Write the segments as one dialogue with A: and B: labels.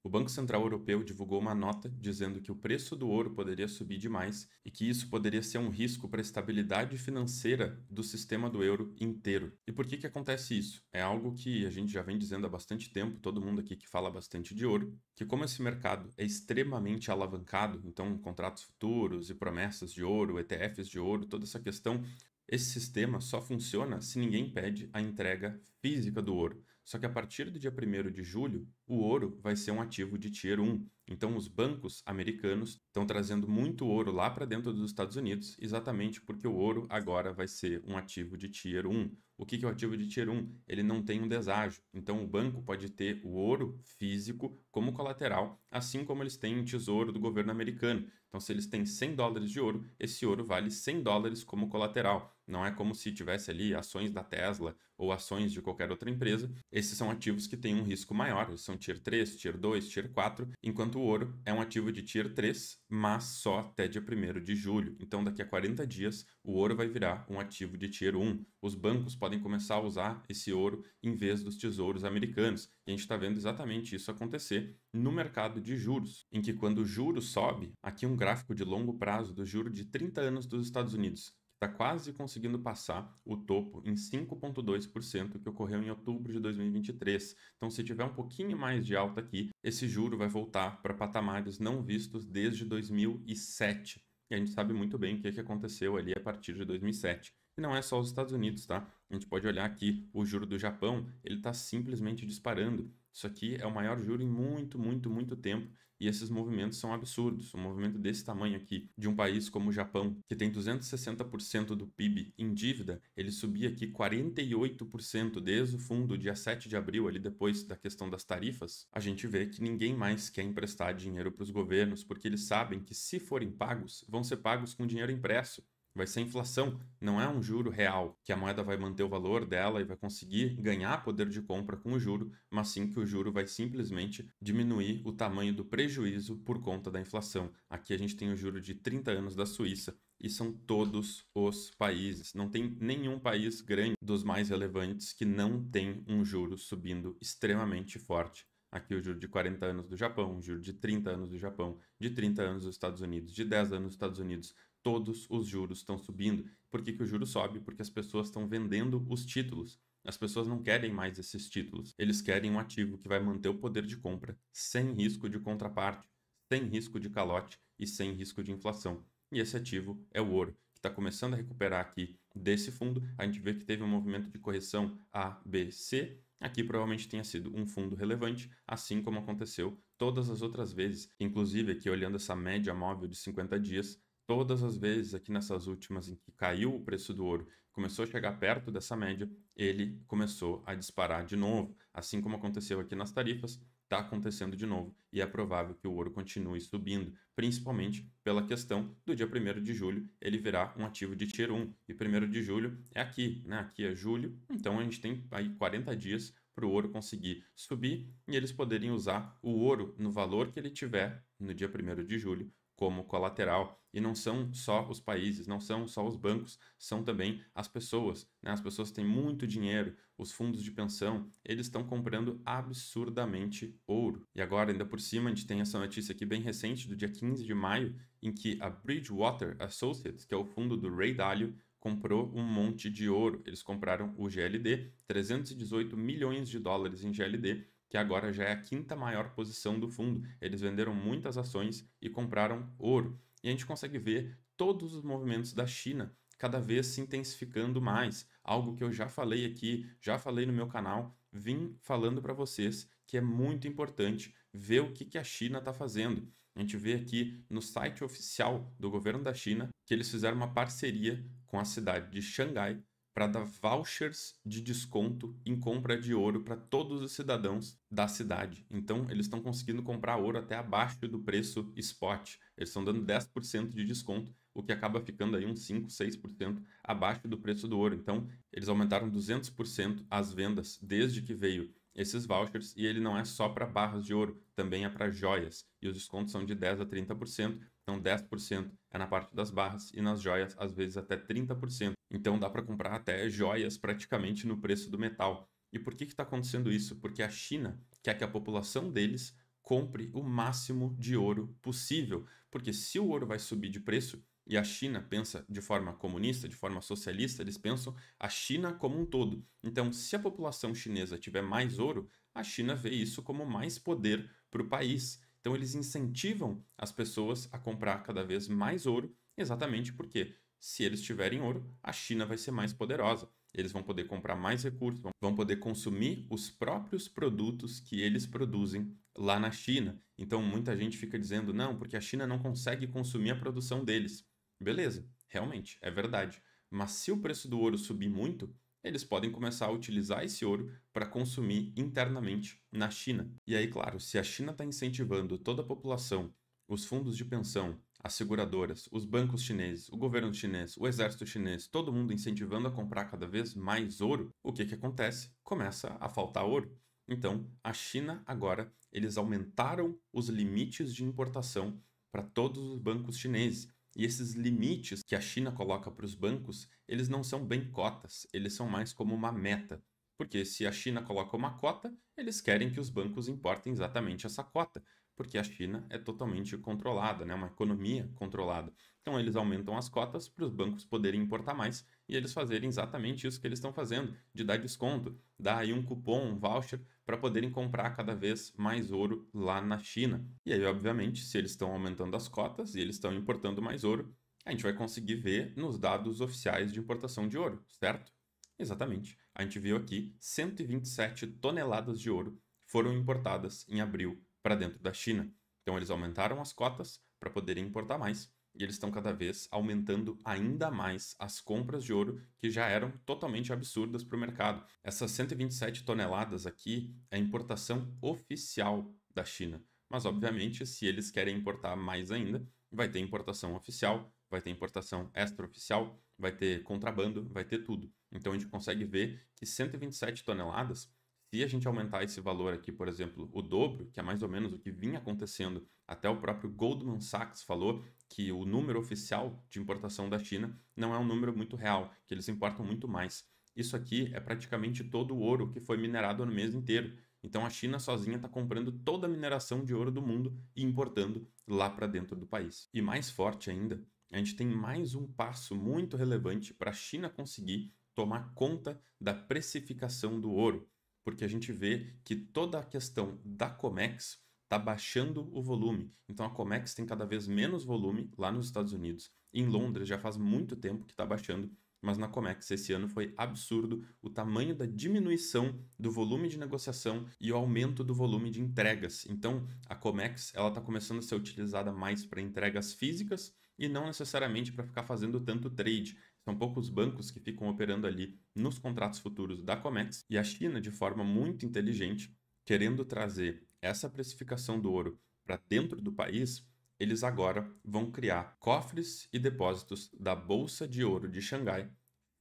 A: O Banco Central Europeu divulgou uma nota dizendo que o preço do ouro poderia subir demais e que isso poderia ser um risco para a estabilidade financeira do sistema do euro inteiro. E por que que acontece isso? É algo que a gente já vem dizendo há bastante tempo, todo mundo aqui que fala bastante de ouro, que como esse mercado é extremamente alavancado, então contratos futuros e promessas de ouro, ETFs de ouro, toda essa questão, esse sistema só funciona se ninguém pede a entrega física do ouro. Só que a partir do dia 1º de julho, o ouro vai ser um ativo de Tier 1. Então, os bancos americanos estão trazendo muito ouro lá para dentro dos Estados Unidos, exatamente porque o ouro agora vai ser um ativo de Tier 1. O que é o ativo de Tier 1? Ele não tem um deságio. Então, o banco pode ter o ouro físico como colateral, assim como eles têm em tesouro do governo americano. Então, se eles têm $100 de ouro, esse ouro vale $100 como colateral. Não é como se tivesse ali ações da Tesla ou ações de qualquer outra empresa. Esses são ativos que têm um risco maior, eles são Tier 3, Tier 2, Tier 4, enquanto o ouro é um ativo de Tier 3, mas só até dia 1º de julho. Então, daqui a 40 dias, o ouro vai virar um ativo de Tier 1. Os bancos podem começar a usar esse ouro em vez dos tesouros americanos. E a gente está vendo exatamente isso acontecer no mercado de juros, em que quando o juro sobe, aqui um gráfico de longo prazo do juro de 30 anos dos Estados Unidos, está quase conseguindo passar o topo em 5,2% que ocorreu em outubro de 2023. Então, se tiver um pouquinho mais de alta aqui, esse juro vai voltar para patamares não vistos desde 2007. E a gente sabe muito bem o que aconteceu ali a partir de 2007. E não é só os Estados Unidos, tá? A gente pode olhar aqui o juro do Japão, ele está simplesmente disparando. Isso aqui é o maior juro em muito tempo e esses movimentos são absurdos. Um movimento desse tamanho aqui, de um país como o Japão, que tem 260% do PIB em dívida, ele subia aqui 48% desde o fundo, dia 7 de abril, ali depois da questão das tarifas, a gente vê que ninguém mais quer emprestar dinheiro para os governos, porque eles sabem que se forem pagos, vão ser pagos com dinheiro impresso. Vai ser inflação, não é um juro real, que a moeda vai manter o valor dela e vai conseguir ganhar poder de compra com o juro, mas sim que o juro vai simplesmente diminuir o tamanho do prejuízo por conta da inflação. Aqui a gente tem o juro de 30 anos da Suíça e são todos os países. Não tem nenhum país grande dos mais relevantes que não tem um juro subindo extremamente forte. Aqui o juro de 40 anos do Japão, o juro de 30 anos do Japão, de 30 anos dos Estados Unidos, de 10 anos dos Estados Unidos. Todos os juros estão subindo. Por que que o juro sobe? Porque as pessoas estão vendendo os títulos. As pessoas não querem mais esses títulos. Eles querem um ativo que vai manter o poder de compra sem risco de contraparte, sem risco de calote e sem risco de inflação. E esse ativo é o ouro, que está começando a recuperar aqui desse fundo. A gente vê que teve um movimento de correção A, B, C. Aqui provavelmente tenha sido um fundo relevante, assim como aconteceu todas as outras vezes. Inclusive, aqui olhando essa média móvel de 50 dias, todas as vezes aqui nessas últimas em que caiu o preço do ouro, começou a chegar perto dessa média, ele começou a disparar de novo. Assim como aconteceu aqui nas tarifas, está acontecendo de novo e é provável que o ouro continue subindo, principalmente pela questão do dia 1º de julho ele virar um ativo de Tier 1. E 1º de julho é aqui, né? Aqui é julho, então a gente tem aí 40 dias para o ouro conseguir subir e eles poderem usar o ouro no valor que ele tiver no dia 1º de julho como colateral. E não são só os países, não são só os bancos, são também as pessoas, né? As pessoas têm muito dinheiro, os fundos de pensão, eles estão comprando absurdamente ouro. E agora, ainda por cima, a gente tem essa notícia aqui bem recente, do dia 15 de maio, em que a Bridgewater Associates, que é o fundo do Ray Dalio, comprou um monte de ouro. Eles compraram o GLD, 318 milhões de dólares em GLD, que agora já é a quinta maior posição do fundo. Eles venderam muitas ações e compraram ouro. E a gente consegue ver todos os movimentos da China cada vez se intensificando mais. Algo que eu já falei aqui, já falei no meu canal, vim falando para vocês que é muito importante ver o que a China está fazendo. A gente vê aqui no site oficial do governo da China que eles fizeram uma parceria com a cidade de Xangai para dar vouchers de desconto em compra de ouro para todos os cidadãos da cidade. Então, eles estão conseguindo comprar ouro até abaixo do preço spot. Eles estão dando 10% de desconto, o que acaba ficando aí uns 5, 6% abaixo do preço do ouro. Então, eles aumentaram 200% as vendas desde que veio esses vouchers, e ele não é só para barras de ouro, também é para joias. E os descontos são de 10 a 30%, então 10% é na parte das barras e nas joias, às vezes até 30%. Então dá para comprar até joias praticamente no preço do metal. E por que está acontecendo isso? Porque a China quer que a população deles compre o máximo de ouro possível, porque se o ouro vai subir de preço, e a China pensa de forma comunista, de forma socialista, eles pensam a China como um todo. Então, se a população chinesa tiver mais ouro, a China vê isso como mais poder para o país. Então, eles incentivam as pessoas a comprar cada vez mais ouro, exatamente porque, se eles tiverem ouro, a China vai ser mais poderosa. Eles vão poder comprar mais recursos, vão poder consumir os próprios produtos que eles produzem lá na China. Então, muita gente fica dizendo, não, porque a China não consegue consumir a produção deles. Beleza, realmente, é verdade. Mas se o preço do ouro subir muito, eles podem começar a utilizar esse ouro para consumir internamente na China. E aí, claro, se a China está incentivando toda a população, os fundos de pensão, as seguradoras, os bancos chineses, o governo chinês, o exército chinês, todo mundo incentivando a comprar cada vez mais ouro, o que acontece? Começa a faltar ouro. Então, a China agora, eles aumentaram os limites de importação para todos os bancos chineses. E esses limites que a China coloca para os bancos, eles não são bem cotas, eles são mais como uma meta. Porque se a China coloca uma cota, eles querem que os bancos importem exatamente essa cota, porque a China é totalmente controlada, né? Uma economia controlada. Então eles aumentam as cotas para os bancos poderem importar mais e eles fazerem exatamente isso que eles estão fazendo, de dar desconto, dar aí um cupom, um voucher para poderem comprar cada vez mais ouro lá na China. E aí, obviamente, se eles estão aumentando as cotas e eles estão importando mais ouro, a gente vai conseguir ver nos dados oficiais de importação de ouro, certo? Exatamente. A gente viu aqui 127 toneladas de ouro foram importadas em abril para dentro da China. Então eles aumentaram as cotas para poderem importar mais e eles estão cada vez aumentando ainda mais as compras de ouro que já eram totalmente absurdas para o mercado. Essas 127 toneladas aqui é a importação oficial da China. Mas, obviamente, se eles querem importar mais ainda, vai ter importação oficial, vai ter importação extraoficial, vai ter contrabando, vai ter tudo. Então a gente consegue ver que 127 toneladas, se a gente aumentar esse valor aqui, por exemplo, o dobro, que é mais ou menos o que vinha acontecendo, até o próprio Goldman Sachs falou que o número oficial de importação da China não é um número muito real, que eles importam muito mais. Isso aqui é praticamente todo o ouro que foi minerado no mês inteiro. Então a China sozinha está comprando toda a mineração de ouro do mundo e importando lá para dentro do país. E mais forte ainda, a gente tem mais um passo muito relevante para a China conseguir tomar conta da precificação do ouro, porque a gente vê que toda a questão da COMEX está baixando o volume. Então a COMEX tem cada vez menos volume lá nos Estados Unidos. Em Londres já faz muito tempo que está baixando, mas na COMEX esse ano foi absurdo o tamanho da diminuição do volume de negociação e o aumento do volume de entregas. Então a COMEX está começando a ser utilizada mais para entregas físicas e não necessariamente para ficar fazendo tanto trade. São poucos bancos que ficam operando ali nos contratos futuros da COMEX e a China, de forma muito inteligente, querendo trazer essa precificação do ouro para dentro do país, eles agora vão criar cofres e depósitos da Bolsa de Ouro de Xangai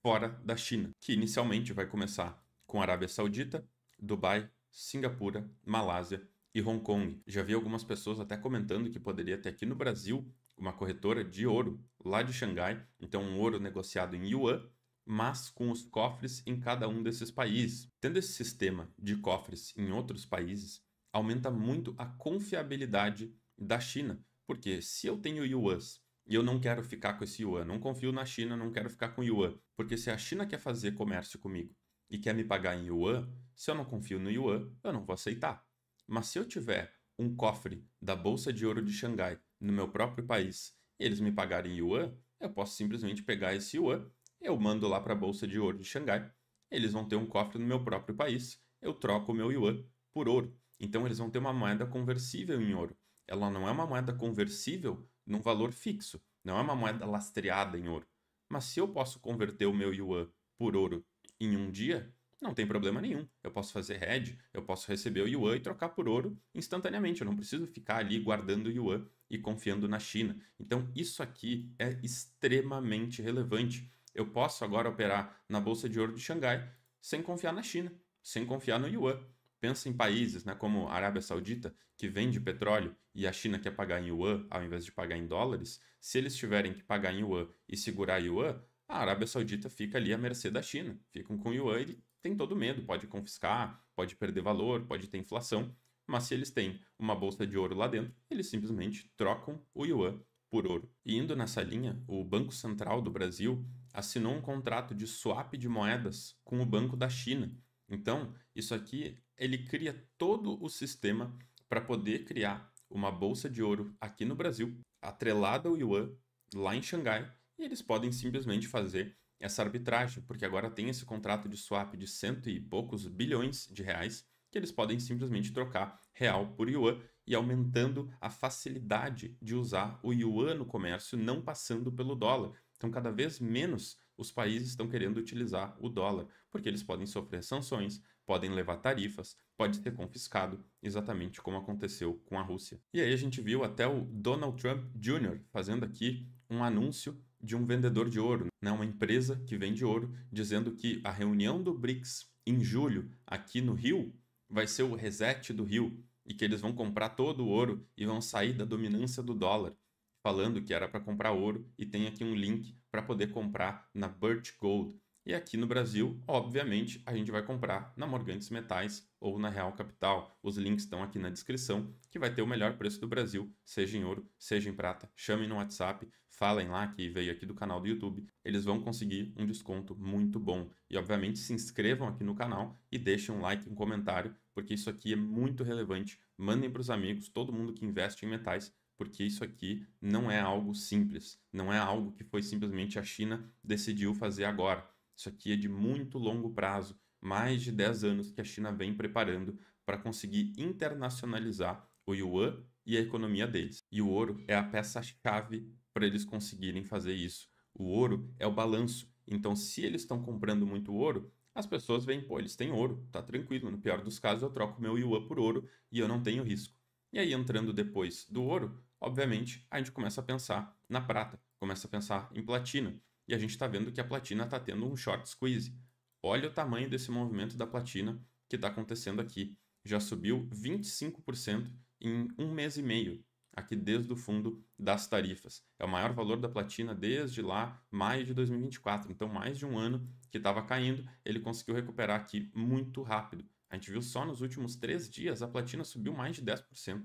A: fora da China, que inicialmente vai começar com Arábia Saudita, Dubai, Singapura, Malásia e Hong Kong. Já vi algumas pessoas até comentando que poderia ter aqui no Brasil uma corretora de ouro lá de Xangai, então um ouro negociado em yuan, mas com os cofres em cada um desses países. Tendo esse sistema de cofres em outros países, aumenta muito a confiabilidade da China, porque se eu tenho yuans e eu não quero ficar com esse yuan, não confio na China, não quero ficar com yuan, porque se a China quer fazer comércio comigo e quer me pagar em yuan, se eu não confio no yuan, eu não vou aceitar. Mas se eu tiver um cofre da Bolsa de Ouro de Xangai no meu próprio país e eles me pagarem em yuan, eu posso simplesmente pegar esse yuan, eu mando lá para a Bolsa de Ouro de Xangai, eles vão ter um cofre no meu próprio país, eu troco o meu yuan por ouro. Então eles vão ter uma moeda conversível em ouro. Ela não é uma moeda conversível num valor fixo, não é uma moeda lastreada em ouro. Mas se eu posso converter o meu yuan por ouro em um dia, não tem problema nenhum. Eu posso fazer hedge, eu posso receber o yuan e trocar por ouro instantaneamente. Eu não preciso ficar ali guardando o yuan e confiando na China. Então, isso aqui é extremamente relevante. Eu posso agora operar na Bolsa de Ouro de Xangai sem confiar na China, sem confiar no yuan. Pensa em países, né, como a Arábia Saudita, que vende petróleo e a China quer pagar em yuan ao invés de pagar em dólares. Se eles tiverem que pagar em yuan e segurar yuan, a Arábia Saudita fica ali à mercê da China. Ficam com yuan e tem todo medo, pode confiscar, pode perder valor, pode ter inflação, mas se eles têm uma bolsa de ouro lá dentro, eles simplesmente trocam o yuan por ouro. E indo nessa linha, o Banco Central do Brasil assinou um contrato de swap de moedas com o Banco da China. Então, isso aqui, ele cria todo o sistema para poder criar uma bolsa de ouro aqui no Brasil, atrelada ao yuan, lá em Xangai, e eles podem simplesmente fazer essa arbitragem, porque agora tem esse contrato de swap de cento e poucos bilhões de reais, que eles podem simplesmente trocar real por yuan e aumentando a facilidade de usar o yuan no comércio, não passando pelo dólar. Então, cada vez menos os países estão querendo utilizar o dólar, porque eles podem sofrer sanções, podem levar tarifas, pode ser confiscado, exatamente como aconteceu com a Rússia. E aí a gente viu até o Donald Trump Jr. fazendo aqui um anúncio de um vendedor de ouro, né? Uma empresa que vende ouro, dizendo que a reunião do BRICS em julho aqui no Rio vai ser o reset do Rio e que eles vão comprar todo o ouro e vão sair da dominância do dólar, falando que era para comprar ouro e tem aqui um link para poder comprar na Birch Gold. E aqui no Brasil, obviamente, a gente vai comprar na Morgantes Metais ou na Real Capital. Os links estão aqui na descrição, que vai ter o melhor preço do Brasil, seja em ouro, seja em prata. Chamem no WhatsApp, falem lá que veio aqui do canal do YouTube. Eles vão conseguir um desconto muito bom. E, obviamente, se inscrevam aqui no canal e deixem um like, um comentário, porque isso aqui é muito relevante. Mandem para os amigos, todo mundo que investe em metais, porque isso aqui não é algo simples. Não é algo que foi simplesmente a China decidiu fazer agora. Isso aqui é de muito longo prazo, mais de 10 anos que a China vem preparando para conseguir internacionalizar o yuan e a economia deles. E o ouro é a peça-chave para eles conseguirem fazer isso. O ouro é o balanço. Então, se eles estão comprando muito ouro, as pessoas veem, pô, eles têm ouro, tá tranquilo. No pior dos casos, eu troco meu yuan por ouro e eu não tenho risco. E aí, entrando depois do ouro, obviamente, a gente começa a pensar na prata, começa a pensar em platina. E a gente está vendo que a platina está tendo um short squeeze. Olha o tamanho desse movimento da platina que está acontecendo aqui. Já subiu 25% em um mês e meio, aqui desde o fundo das tarifas. É o maior valor da platina desde lá, maio de 2024. Então, mais de um ano que estava caindo, ele conseguiu recuperar aqui muito rápido. A gente viu só nos últimos 3 dias a platina subiu mais de 10%.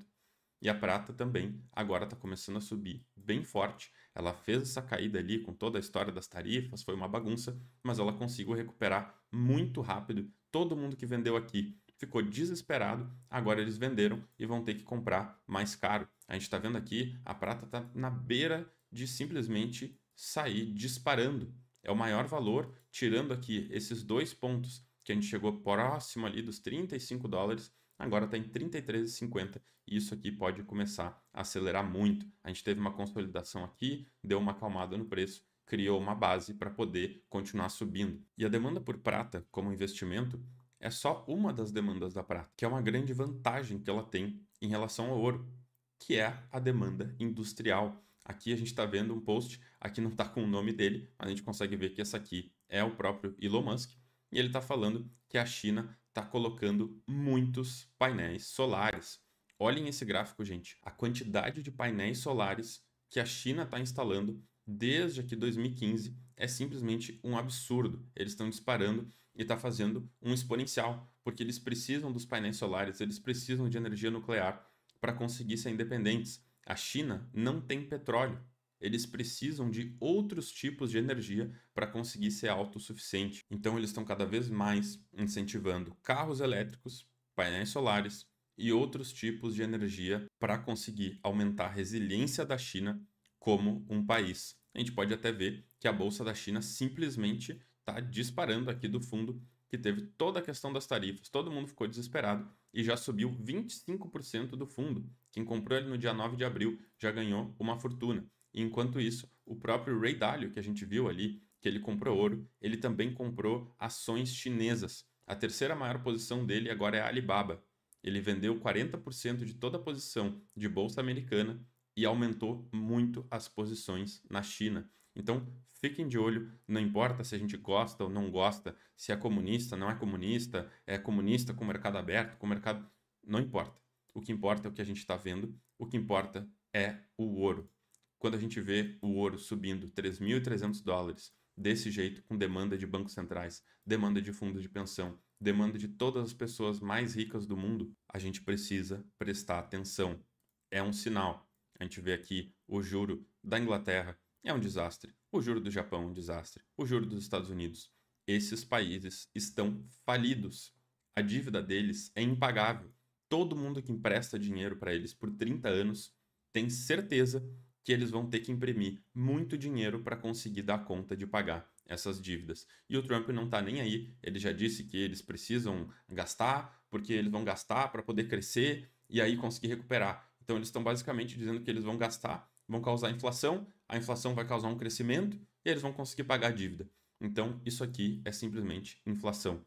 A: E a prata também agora está começando a subir bem forte. Ela fez essa caída ali com toda a história das tarifas, foi uma bagunça, mas ela conseguiu recuperar muito rápido. Todo mundo que vendeu aqui ficou desesperado, agora eles venderam e vão ter que comprar mais caro. A gente está vendo aqui, a prata está na beira de simplesmente sair disparando. É o maior valor, tirando aqui esses 2 pontos que a gente chegou próximo ali dos $35, agora está em 33,50 e isso aqui pode começar a acelerar muito. A gente teve uma consolidação aqui, deu uma acalmada no preço, criou uma base para poder continuar subindo. E a demanda por prata como investimento é só uma das demandas da prata, que é uma grande vantagem que ela tem em relação ao ouro, que é a demanda industrial. Aqui a gente está vendo um post, aqui não está com o nome dele, mas a gente consegue ver que essa aqui é o próprio Elon Musk, e ele está falando que a China está colocando muitos painéis solares. Olhem esse gráfico, gente. A quantidade de painéis solares que a China está instalando desde aqui 2015 é simplesmente um absurdo. Eles estão disparando e está fazendo um exponencial, porque eles precisam dos painéis solares, eles precisam de energia nuclear para conseguir ser independentes. A China não tem petróleo. Eles precisam de outros tipos de energia para conseguir ser autossuficiente. Então, eles estão cada vez mais incentivando carros elétricos, painéis solares e outros tipos de energia para conseguir aumentar a resiliência da China como um país. A gente pode até ver que a bolsa da China simplesmente está disparando aqui do fundo, que teve toda a questão das tarifas, todo mundo ficou desesperado e já subiu 25% do fundo. Quem comprou ele no dia 9 de abril já ganhou uma fortuna. Enquanto isso, o próprio Ray Dalio, que a gente viu ali, que ele comprou ouro, ele também comprou ações chinesas. A terceira maior posição dele agora é a Alibaba. Ele vendeu 40% de toda a posição de bolsa americana e aumentou muito as posições na China. Então, fiquem de olho, não importa se a gente gosta ou não gosta, se é comunista, não é comunista com o mercado aberto, com o mercado... Não importa. O que importa é o que a gente está vendo, o que importa é o ouro. Quando a gente vê o ouro subindo $3.300 desse jeito, com demanda de bancos centrais, demanda de fundos de pensão, demanda de todas as pessoas mais ricas do mundo, a gente precisa prestar atenção. É um sinal. A gente vê aqui o juro da Inglaterra é um desastre, o juro do Japão é um desastre, o juro dos Estados Unidos. Esses países estão falidos. A dívida deles é impagável. Todo mundo que empresta dinheiro para eles por 30 anos tem certeza que eles vão ter que imprimir muito dinheiro para conseguir dar conta de pagar essas dívidas. E o Trump não está nem aí. Ele já disse que eles precisam gastar, porque eles vão gastar para poder crescer e aí conseguir recuperar. Então eles estão basicamente dizendo que eles vão gastar, vão causar inflação, a inflação vai causar um crescimento e eles vão conseguir pagar a dívida. Então isso aqui é simplesmente inflação.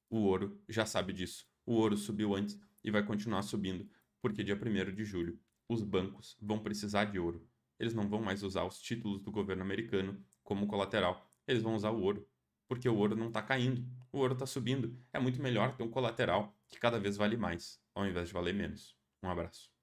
A: O ouro já sabe disso. O ouro subiu antes e vai continuar subindo, porque dia 1º de julho os bancos vão precisar de ouro. Eles não vão mais usar os títulos do governo americano como colateral. Eles vão usar o ouro, porque o ouro não está caindo, o ouro está subindo. É muito melhor ter um colateral que cada vez vale mais, ao invés de valer menos. Um abraço.